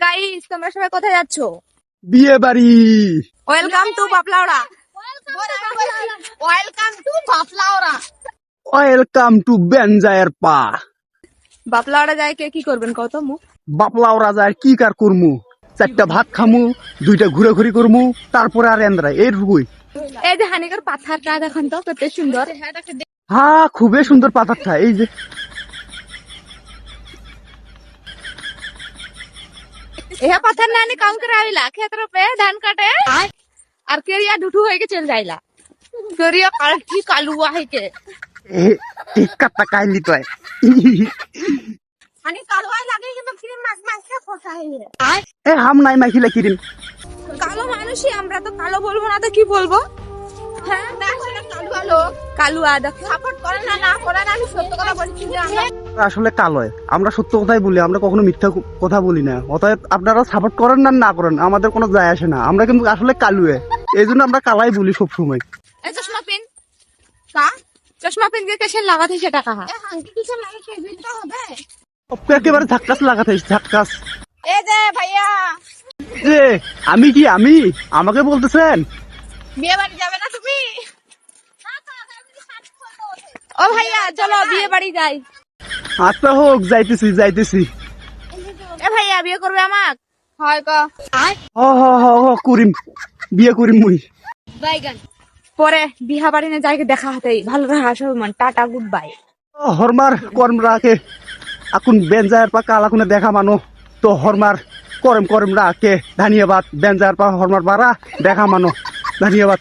Guys, তোমরা সবাই কোথায় যাচ্ছো? বিয়ে বাড়ি। Welcome to Baplaora. Welcome to Baplaora. Welcome to বেনজায়ের পা। বাপলাওড়া যায় কে কি করবেন কত মু? বাপলাওরা যায় কি কার করমু, 4টা ভাত খামু, 2টা ঘুরাঘুরি করমু, তারপরে আর এন্দ্রা এর রুই। এই যে হানিকার পাথারটা দেখেন তো কত সুন্দর। হ্যাঁ, খুবই সুন্দর পাথরটা। এই যে এ পাথার নানি কাম করে আইলা ক্ষেত্র পে ধান কাটে আর কেরিয়া ঢুঠু হয়ে চল যাইলা। কেরিয়া কালকি কালুয়া হইকে ঠিক কাটা কাইলি তো। হানি কালুয়াই লাগে কিন্তু ক্রিম মাছ মাছে ফসাই এ হাম নাই মাইখিলা কিরিম। কালো মানুষই আমরা, তো কালো বলবো না তো কি বলবো? হ্যাঁ কালুয়া দেখো সাপোর্ট করে না না করে না, আমি সত্য কথা বলছি যে আমরা আসলে কালোয় আমরা সত্য কথাই বলি, আমরা কখনো মিথ্যা কথা বলি না। অতএব আপনারা সাপোর্ট করেন না না করেন আমাদের কোনো যায় আসে না, আমরা কিন্তু আসলে কালুয়ে, এই জন্য আমরা কালাই বলি সব সময়। এই চশমা পিন কা চশমা পিন দিয়ে কেসে লাগাতে সে টাকা এ হাঙ্কি কিছু লাগাতে দিতে হবে। একেবারে ধাক্কাস লাগাতে ধাক্কাস। এই যে ভাইয়া যে আমি আমাকে বলতেছেন বিয়ে বাড়ি যাবে না তুমি? ও ভাইয়া চলো বিয়ে বাড়ি যাই। আচ্ছা হোক, যাইতেছি। এ ভাইয়া বিয়ে করবে আমাক? হয় ক করিম, বিয়ে করিম মুই। বাইগান পরে বিহা বাড়ি না যাই দেখা হাতেই ভালো রাখা সব মান টাটা গুড বাই। হরমার কর্ম রাখে আকুন বেঞ্জায়ের পা কাল আকুনে দেখা মানো তো হরমার করম রাখে। ধন্যবাদ বেঞ্জায়ের পা হরমার পারা দেখা মানো। ধন্যবাদ।